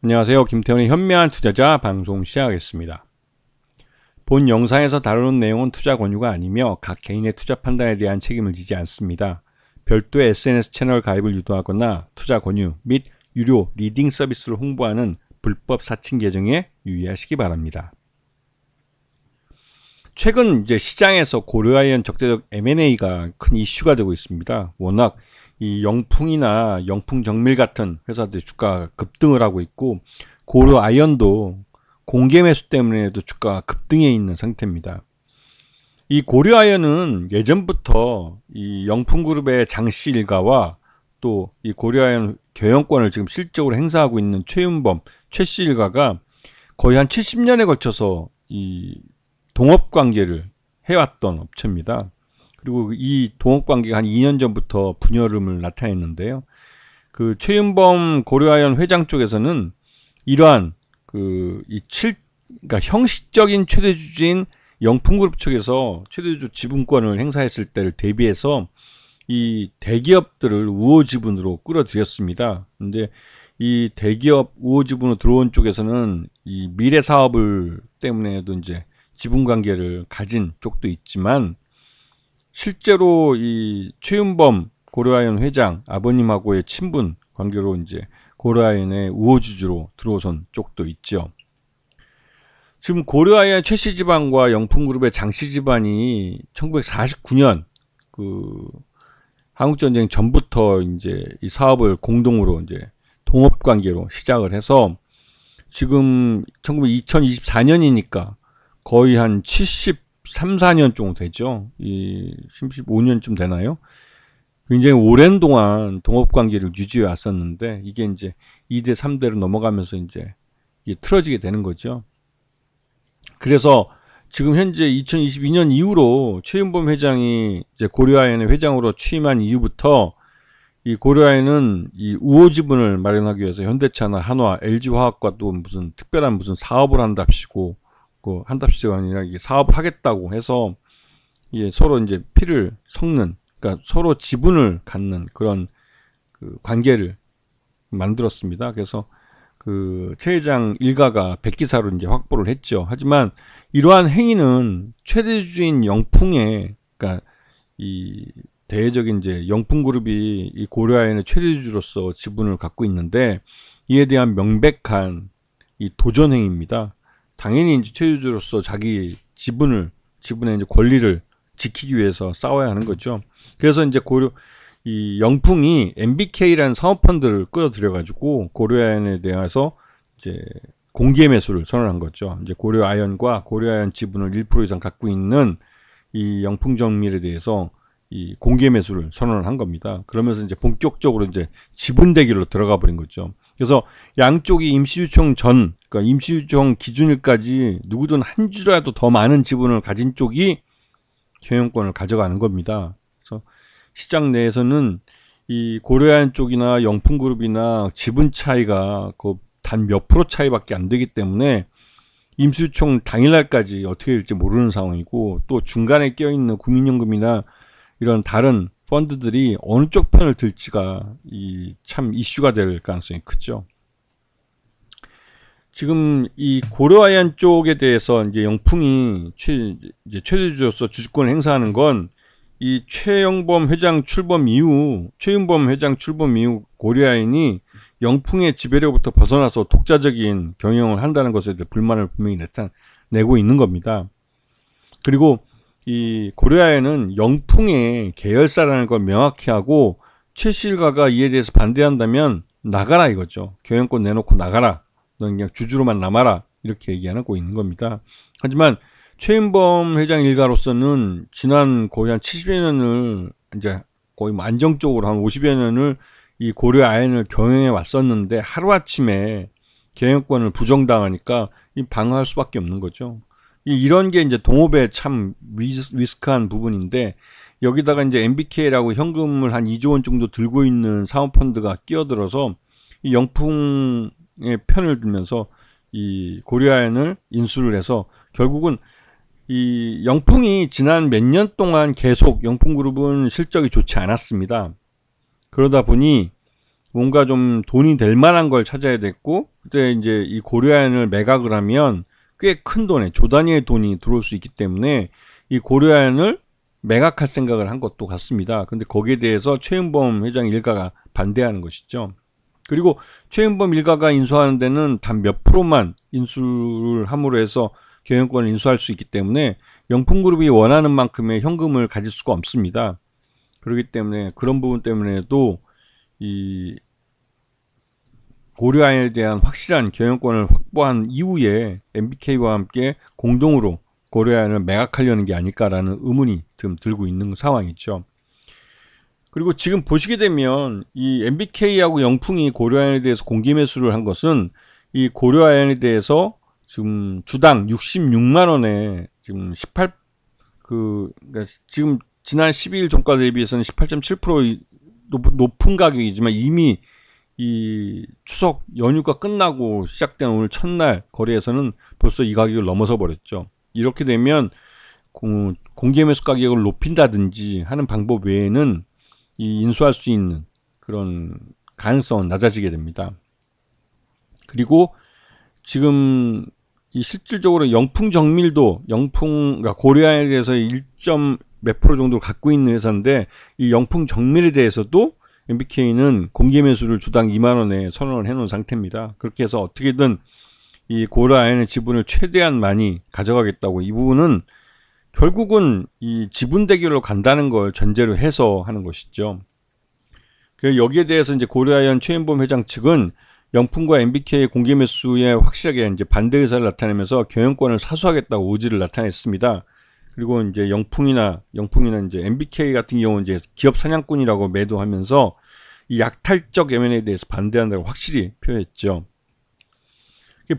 안녕하세요. 김태훈의 현명한 투자자 방송 시작하겠습니다. 본 영상에서 다루는 내용은 투자 권유가 아니며 각 개인의 투자 판단에 대한 책임을 지지 않습니다. 별도의 SNS 채널 가입을 유도하거나 투자 권유 및 유료 리딩 서비스를 홍보하는 불법 사칭 계정에 유의하시기 바랍니다. 최근 이제 시장에서 고려아이언 적대적 M&A가 큰 이슈가 되고 있습니다. 워낙 이 영풍이나 영풍정밀 같은 회사들 주가가 급등을 하고 있고, 고려아이언도 공개 매수 때문에도 주가가 급등해 있는 상태입니다. 이 고려아이언은 예전부터 이 영풍그룹의 장씨 일가와 또 이 고려아이언 경영권을 지금 실적으로 행사하고 있는 최윤범, 최씨 일가가 거의 한 70년에 걸쳐서 이 동업관계를 해왔던 업체입니다. 그리고 이 동업관계가 한 2년 전부터 분열음을 나타냈는데요. 그 최윤범 고려아이언 회장 쪽에서는 이러한 그러니까 형식적인 최대주주인 영풍그룹 측에서 최대주주 지분권을 행사했을 때를 대비해서 이 대기업들을 우호 지분으로 끌어들였습니다. 근데 이 대기업 우호 지분으로 들어온 쪽에서는 이 미래 사업을 때문에도 이제 지분 관계를 가진 쪽도 있지만, 실제로 이 최윤범 고려아이언 회장 아버님하고의 친분 관계로 이제 고려아이언의 우호주주로 들어선 쪽도 있죠. 지금 고려아이언 최씨 집안과 영풍그룹의 장씨 집안이 1949년 그 한국전쟁 전부터 이제 이 사업을 공동으로 이제 동업관계로 시작을 해서 지금 2024년이니까 거의 한 73, 4년 정도 되죠. 15년쯤 되나요? 굉장히 오랜 동안 동업관계를 유지해 왔었는데, 이게 이제 2대, 3대로 넘어가면서 이제 이게 틀어지게 되는 거죠. 그래서 지금 현재 2022년 이후로 최윤범 회장이 이제 고려아이언의 회장으로 취임한 이후부터 이 고려아이언은 이 우호 지분을 마련하기 위해서 현대차나 한화, LG화학과 또 무슨 특별한 무슨 사업을 한답시고, 한답시가 아니라 이게 사업을 하겠다고 해서 서로 이제 피를 섞는, 그러니까 서로 지분을 갖는 그런 그 관계를 만들었습니다. 그래서 그 최 회장 일가가 백기사로 이제 확보를 했죠. 하지만 이러한 행위는 최대주주인 영풍의, 그러니까 이 대외적인 이제 영풍그룹이 이 고려아이언의 최대주주로서 지분을 갖고 있는데, 이에 대한 명백한 이 도전 행위입니다. 당연히 이제 최대주주로서 자기 지분의 이제 권리를 지키기 위해서 싸워야 하는 거죠. 그래서 이제 이 영풍이 MBK라는 사모펀드를 끌어들여가지고 고려아이언에 대해서 이제 공개 매수를 선언한 거죠. 이제 고려아이언과 고려아이언 지분을 1% 이상 갖고 있는 이 영풍정밀에 대해서 이 공개 매수를 선언을 한 겁니다. 그러면서 이제 본격적으로 이제 지분 대결로 들어가 버린 거죠. 그래서 양쪽이 임시유총 그러니까 임시유총 기준일까지 누구든 한 주라도 더 많은 지분을 가진 쪽이 경영권을 가져가는 겁니다. 그래서 시장 내에서는 이 고려아이언 쪽이나 영풍그룹이나 지분 차이가 단 몇 프로 차이밖에 안 되기 때문에 임시유총 당일날까지 어떻게 될지 모르는 상황이고, 또 중간에 껴있는 국민연금이나 이런 다른 펀드들이 어느 쪽 편을 들지가 참 이슈가 될 가능성이 크죠. 지금 이 고려아이언 쪽에 대해서 이제 영풍이 이제 최대주주로서 주주권을 행사하는 건 이 최윤범 회장 출범 이후 고려아이언이 영풍의 지배로부터 벗어나서 독자적인 경영을 한다는 것에 대해 불만을 분명히 내고 있는 겁니다. 그리고 이 고려아이언은 영풍의 계열사라는 걸 명확히 하고, 최씨 일가가 이에 대해서 반대한다면 나가라 이거죠. 경영권 내놓고 나가라. 넌 그냥 주주로만 남아라. 이렇게 얘기하고 있는 겁니다. 하지만 최윤범 회장 일가로서는 지난 거의 한 70여 년을 이제 거의 안정적으로 한 50여 년을 이 고려아이언을 경영해 왔었는데, 하루아침에 경영권을 부정당하니까 방어할 수밖에 없는 거죠. 이런 게 이제 동업의 참 리스크한 부분인데, 여기다가 이제 MBK라고 현금을 한 2조 원 정도 들고 있는 사모펀드가 끼어들어서 이 영풍의 편을 들면서 이 고려아이언을 인수를 해서, 결국은 이 영풍이 지난 몇 년 동안 계속 영풍그룹은 실적이 좋지 않았습니다. 그러다 보니 뭔가 좀 돈이 될 만한 걸 찾아야 됐고, 그때 이제 이 고려아연을 매각을 하면 꽤 큰 돈에 조 단위의 돈이 들어올 수 있기 때문에 이 고려아연을 매각할 생각을 한 것도 같습니다. 근데 거기에 대해서 최은범 회장 일가가 반대하는 것이죠. 그리고 최은범 일가가 인수하는 데는 단 몇 프로만 인수를 함으로 해서 경영권을 인수할 수 있기 때문에 영풍그룹이 원하는 만큼의 현금을 가질 수가 없습니다. 그렇기 때문에 그런 부분 때문에도 이 고려아연에 대한 확실한 경영권을 확보한 이후에 MBK와 함께 공동으로 고려아연을 매각하려는 게 아닐까라는 의문이 좀 들고 있는 상황이죠. 그리고 지금 보시게 되면 이 MBK하고 영풍이 고려아연에 대해서 공개 매수를 한 것은 이 고려아연에 대해서 지금 주당 66만 원에 지금 그러니까 지금 지난 12일 종가 대비해서는 18.7% 높은 가격이지만 이미 이 추석 연휴가 끝나고 시작된 오늘 첫날 거래에서는 벌써 이 가격을 넘어서 버렸죠. 이렇게 되면 공개 매수 가격을 높인다든지 하는 방법 외에는 이 인수할 수 있는 그런 가능성은 낮아지게 됩니다. 그리고 지금 이 실질적으로 영풍정밀도 그러니까 고려아연에 대해서 1. 몇 프로 정도 갖고 있는 회사인데 이 영풍정밀에 대해서도 MBK는 공개 매수를 주당 2만 원에 선언을 해놓은 상태입니다. 그렇게 해서 어떻게든 이 고려아연의 지분을 최대한 많이 가져가겠다고, 이 부분은 결국은 이 지분 대결로 간다는 걸 전제로 해서 하는 것이죠. 여기에 대해서 이제 고려아연 최은범 회장 측은 영풍과 MBK의 공개 매수에 확실하게 이제 반대 의사를 나타내면서 경영권을 사수하겠다고 의지를 나타냈습니다. 그리고 이제 영풍이나 이제 MBK 같은 경우는 이제 기업 사냥꾼이라고 매도하면서 이 약탈적 M&A에 대해서 반대한다고 확실히 표했죠.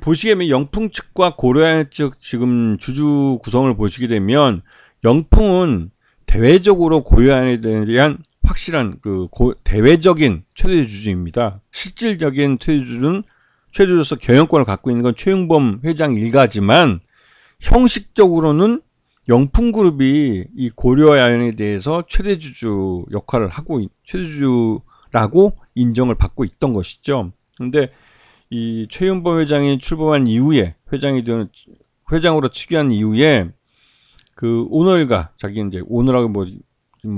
보시게 되면 영풍 측과 고려아연 측 지금 주주 구성을 보시게 되면 영풍은 대외적으로 고려아연에 대한 확실한 대외적인 최대 주주입니다. 실질적인 최주주로서 경영권을 갖고 있는 건 최은범 회장 일가지만 형식적으로는 영풍그룹이 이 고려아연에 대해서 최대주주 역할을 하고 최대주주라고 인정을 받고 있던 것이죠. 근데 이 최은범 회장이 출범한 이후에 회장으로 취임한 이후에 그 오너일가 자기 이제 오너라고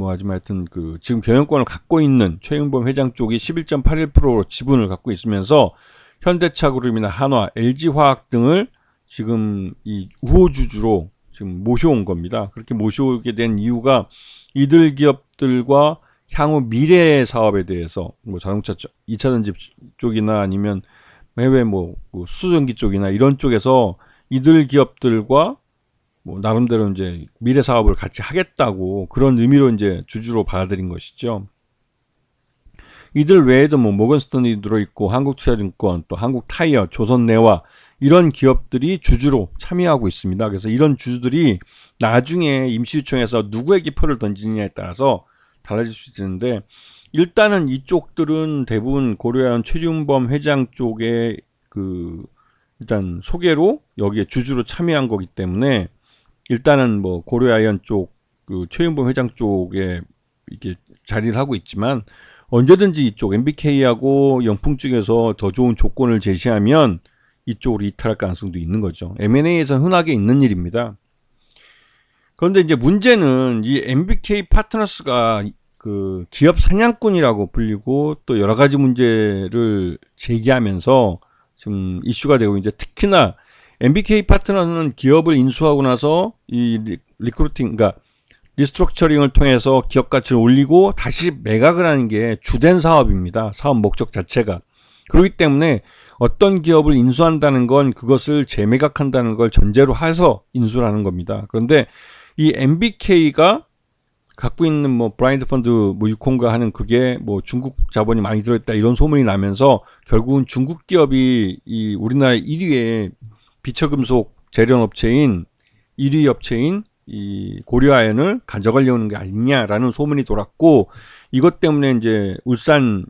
하지만 하여튼 지금 경영권을 갖고 있는 최은범 회장 쪽이 11.81% 지분을 갖고 있으면서 현대차그룹이나 한화, LG화학 등을 지금 이 우호주주로 지금 모셔온 겁니다. 그렇게 모셔오게 된 이유가 이들 기업들과 향후 미래 사업에 대해서 자동차 2차전지 쪽이나 아니면 해외 수소전기 쪽이나 이런 쪽에서 이들 기업들과 나름대로 이제 미래 사업을 같이 하겠다고 그런 의미로 이제 주주로 받아들인 것이죠. 이들 외에도 모건스턴이 들어있고 한국투자증권, 또 한국타이어, 조선내와 이런 기업들이 주주로 참여하고 있습니다. 그래서 이런 주주들이 나중에 임시유총에서 누구에게 표를 던지느냐에 따라서 달라질 수 있는데, 일단은 이쪽들은 대부분 고려아연 최준범 회장 쪽의 일단 소개로 여기에 주주로 참여한 거기 때문에 일단은 고려아연 쪽 최윤범 회장 쪽에 이렇게 자리를 하고 있지만, 언제든지 이쪽 MBK하고 영풍 쪽에서 더 좋은 조건을 제시하면 이쪽으로 이탈할 가능성도 있는 거죠. M&A에서는 흔하게 있는 일입니다. 그런데 이제 문제는 이 MBK 파트너스가 기업 사냥꾼이라고 불리고 또 여러 가지 문제를 제기하면서 지금 이슈가 되고, 이제 특히나 MBK 파트너스는 기업을 인수하고 나서 이 그러니까 리스트럭처링을 통해서 기업 가치를 올리고 다시 매각을 하는 게 주된 사업입니다. 사업 목적 자체가. 그렇기 때문에 어떤 기업을 인수한다는 건 그것을 재매각한다는 걸 전제로 해서 인수를 하는 겁니다. 그런데 이 MBK가 갖고 있는 브라인드 펀드 6호인가 하는 그게 중국 자본이 많이 들어있다 이런 소문이 나면서 결국은 중국 기업이 이 우리나라 1위의 비처금속 재련 업체인 1위 업체인 이 고려아연을 가져가려는 게 아니냐라는 소문이 돌았고, 이것 때문에 이제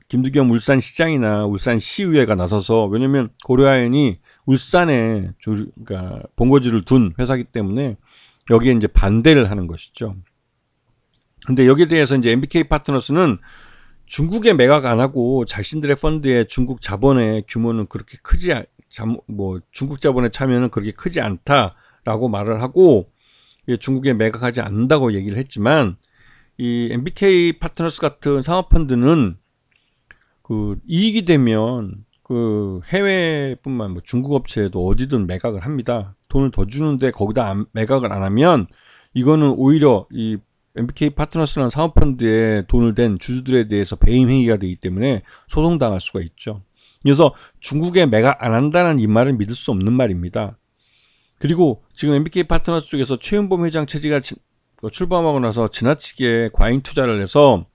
김두겸 울산시장이나 울산시의회가 나서서, 왜냐면 고려아연이 울산에 그러니까 본거지를 둔 회사이기 때문에 여기에 이제 반대를 하는 것이죠. 근데 여기에 대해서 이제 MBK 파트너스는 중국에 매각 안 하고 자신들의 펀드의 중국 자본의 규모는 그렇게 크지 중국 자본의 참여는 그렇게 크지 않다라고 말을 하고 중국에 매각하지 않는다고 얘기를 했지만 이 MBK 파트너스 같은 사모펀드는 그 이익이 되면 그 해외뿐만 중국 업체에도 어디든 매각을 합니다. 돈을 더 주는데 거기다 매각을 안 하면 이거는 오히려 이 MBK 파트너스라는 사모펀드에 돈을 댄 주주들에 대해서 배임 행위가 되기 때문에 소송당할 수가 있죠. 그래서 중국에 매각 안 한다는 이 말은 믿을 수 없는 말입니다. 그리고 지금 MBK 파트너스 쪽에서 최은범 회장 체제가 출범하고 나서 지나치게 과잉 투자를 해서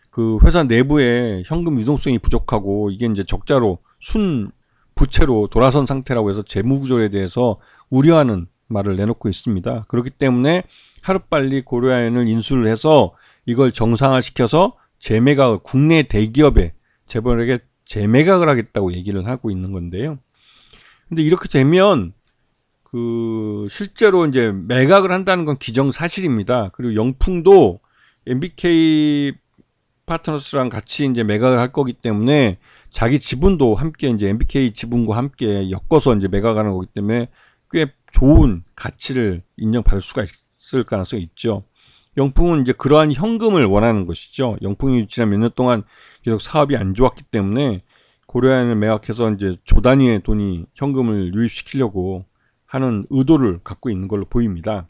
그 회사 내부에 현금 유동성이 부족하고 이게 이제 적자로 순 부채로 돌아선 상태라고 해서 재무 구조에 대해서 우려하는 말을 내놓고 있습니다. 그렇기 때문에 하루빨리 고려아연을 인수를 해서 이걸 정상화시켜서 재매각을 국내 대기업에 재벌에게 재매각을 하겠다고 얘기를 하고 있는 건데요. 근데 이렇게 되면 그 실제로 이제 매각을 한다는 건 기정사실입니다. 그리고 영풍도 MBK 파트너스랑 같이 이제 매각을 할 거기 때문에 자기 지분도 함께 이제 MBK 지분과 함께 엮어서 이제 매각하는 거기 때문에 꽤 좋은 가치를 인정받을 수가 있을 가능성이 있죠. 영풍은 이제 그러한 현금을 원하는 것이죠. 영풍이 지난 몇 년 동안 계속 사업이 안 좋았기 때문에 고려아연을 매각해서 이제 조 단위의 돈이 현금을 유입시키려고 하는 의도를 갖고 있는 걸로 보입니다.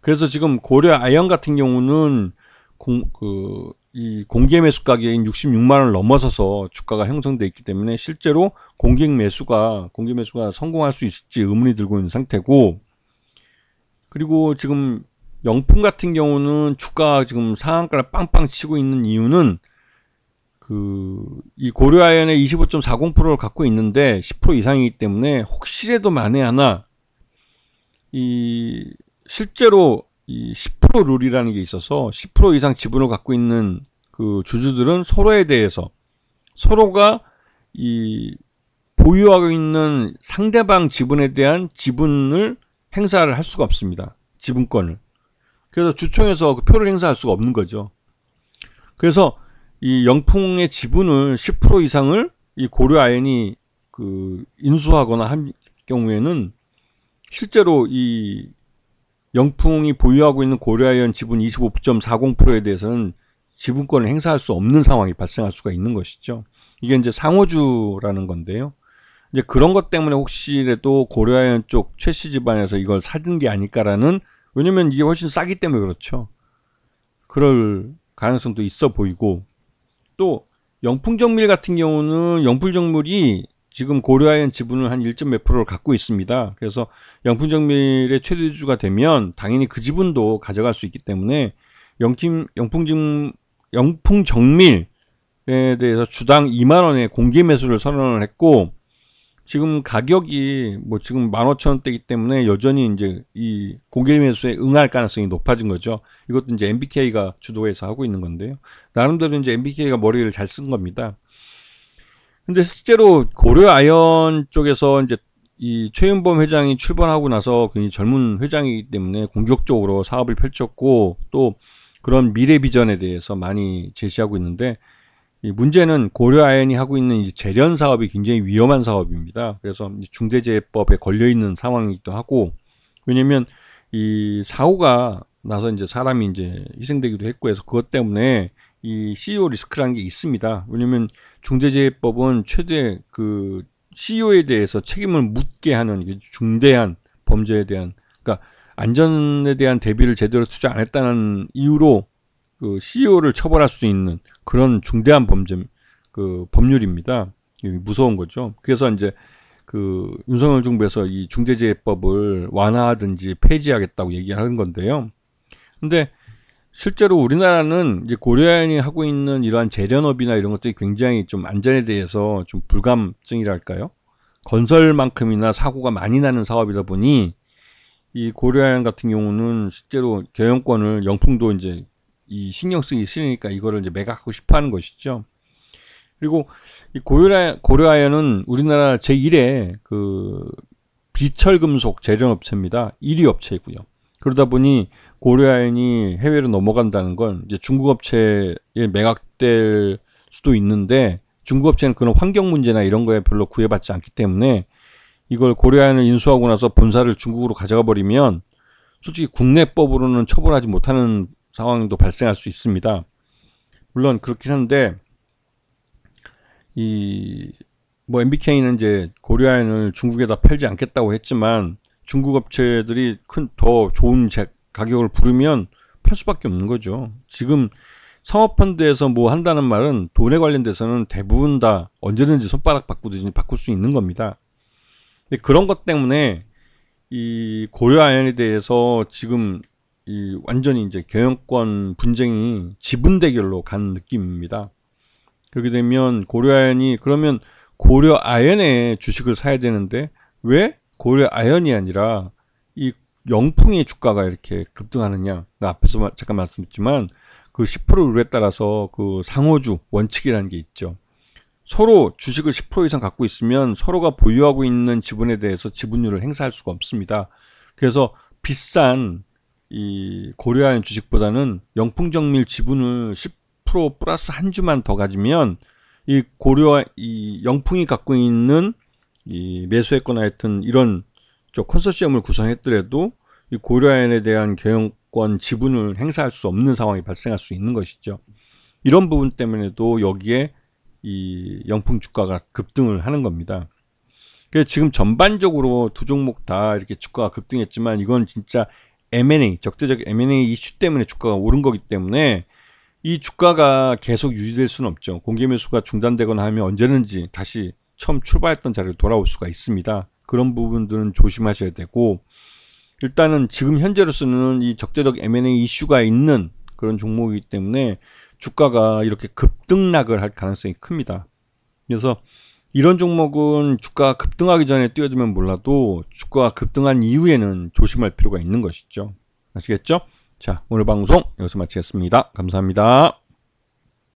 그래서 지금 고려아연 같은 경우는 이 공개 매수 가격인 66만 원을 넘어서서 주가가 형성돼 있기 때문에 실제로 공개 매수가 성공할 수 있을지 의문이 들고 있는 상태고, 그리고 지금 영풍 같은 경우는 주가가 지금 상한가를 빵빵 치고 있는 이유는 이 고려아연의 25.40%를 갖고 있는데 10% 이상이기 때문에 혹시라도 만에 하나 실제로 이 10% 룰이라는 게 있어서 10% 이상 지분을 갖고 있는 그 주주들은 서로에 대해서 서로가 보유하고 있는 상대방 지분에 대한 지분을 행사를 할 수가 없습니다. 지분권을. 그래서 주총에서 그 표를 행사할 수가 없는 거죠. 그래서 이 영풍의 지분을 10% 이상을 이 고려아연이 인수하거나 한 경우에는 실제로 이 영풍이 보유하고 있는 고려아연 지분 25.40%에 대해서는 지분권을 행사할 수 없는 상황이 발생할 수가 있는 것이죠. 이게 이제 상호주라는 건데요. 이제 그런 것 때문에 혹시라도 고려아연 쪽 최씨 집안에서 이걸 사든 게 아닐까라는, 왜냐면 이게 훨씬 싸기 때문에 그렇죠. 그럴 가능성도 있어 보이고, 또 영풍정밀 같은 경우는 영풍정밀이 지금 고려아연 지분을 한 1점 몇 프로를 갖고 있습니다. 그래서 영풍정밀의 최대주주가 되면 당연히 그 지분도 가져갈 수 있기 때문에 영풍정밀에 대해서 주당 2만 원의 공개 매수를 선언을 했고, 지금 가격이 지금 15,000원대이기 때문에 여전히 이제 이 공개 매수에 응할 가능성이 높아진 거죠. 이것도 이제 MBK가 주도해서 하고 있는 건데요. 나름대로 이제 MBK가 머리를 잘 쓴 겁니다. 근데 실제로 고려아연 쪽에서 이제 이 최윤범 회장이 출범하고 나서 굉장히 젊은 회장이기 때문에 공격적으로 사업을 펼쳤고, 또 그런 미래 비전에 대해서 많이 제시하고 있는데, 이 문제는 고려아연이 하고 있는 이 재련 사업이 굉장히 위험한 사업입니다. 그래서 중대재해법에 걸려 있는 상황이기도 하고, 왜냐면 이 사고가 나서 이제 사람이 이제 희생되기도 했고 해서 그것 때문에 이 CEO 리스크라는 게 있습니다. 왜냐면 중대재해법은 최대 CEO에 대해서 책임을 묻게 하는 중대한 범죄에 대한, 그러니까 안전에 대한 대비를 제대로 투자 안 했다는 이유로 CEO를 처벌할 수 있는 그런 중대한 범죄, 법률입니다. 무서운 거죠. 그래서 이제 윤석열 정부에서 이 중대재해법을 완화하든지 폐지하겠다고 얘기하는 건데요. 근데 실제로 우리나라는 이제 고려아연이 하고 있는 이러한 재련업이나 이런 것들이 굉장히 좀 안전에 대해서 좀 불감증이랄까요? 건설만큼이나 사고가 많이 나는 사업이다 보니 이 고려아연 같은 경우는 실제로 경영권을 영풍도 이제 이 신경 쓰기 싫으니까 이거를 이제 매각하고 싶어 하는 것이죠. 그리고 이 고려아연은 우리나라 제1의 비철금속 재련업체입니다. 1위 업체이고요. 그러다 보니 고려아연이 해외로 넘어간다는 건 이제 중국 업체에 매각될 수도 있는데, 중국 업체는 그런 환경 문제나 이런 거에 별로 구애받지 않기 때문에 이걸 고려아연을 인수하고 나서 본사를 중국으로 가져가 버리면 솔직히 국내법으로는 처벌하지 못하는 상황도 발생할 수 있습니다. 물론 그렇긴 한데, 뭐 MBK는 이제 고려아연을 중국에다 팔지 않겠다고 했지만 중국 업체들이 더 좋은 가격을 부르면 팔 수밖에 없는 거죠. 지금 상업펀드에서 뭐 한다는 말은 돈에 관련돼서는 대부분 다 언제든지 손바닥 바꾸듯이 바꿀 수 있는 겁니다. 근데 그런 것 때문에 이 고려아연에 대해서 지금 완전히 이제 경영권 분쟁이 지분 대결로 간 느낌입니다. 그렇게 되면 고려아연이, 그러면 고려아연의 주식을 사야 되는데 왜 고려아연이 아니라 이 영풍의 주가가 이렇게 급등하느냐? 앞에서 잠깐 말씀드렸지만 그 10% 룰에 따라서 그 상호주 원칙이라는 게 있죠. 서로 주식을 10% 이상 갖고 있으면 서로가 보유하고 있는 지분에 대해서 지분율을 행사할 수가 없습니다. 그래서 비싼 이 고려아연 주식보다는 영풍정밀 지분을 10% 플러스 한 주만 더 가지면 이 영풍이 갖고 있는 이 매수했거나 하여튼 이런 컨소시엄을 구성했더라도 이 고려아연에 대한 경영권 지분을 행사할 수 없는 상황이 발생할 수 있는 것이죠. 이런 부분 때문에도 여기에 이 영풍 주가가 급등을 하는 겁니다. 그래서 지금 전반적으로 두 종목 다 이렇게 주가가 급등했지만 이건 진짜 M&A, 적대적 M&A 이슈 때문에 주가가 오른 거기 때문에 이 주가가 계속 유지될 수는 없죠. 공개 매수가 중단되거나 하면 언제든지 다시 처음 출발했던 자리로 돌아올 수가 있습니다. 그런 부분들은 조심하셔야 되고, 일단은 지금 현재로서는 이 적대적 M&A 이슈가 있는 그런 종목이기 때문에 주가가 이렇게 급등락을 할 가능성이 큽니다. 그래서 이런 종목은 주가가 급등하기 전에 뛰어들면 몰라도 주가가 급등한 이후에는 조심할 필요가 있는 것이죠. 아시겠죠? 자, 오늘 방송 여기서 마치겠습니다. 감사합니다.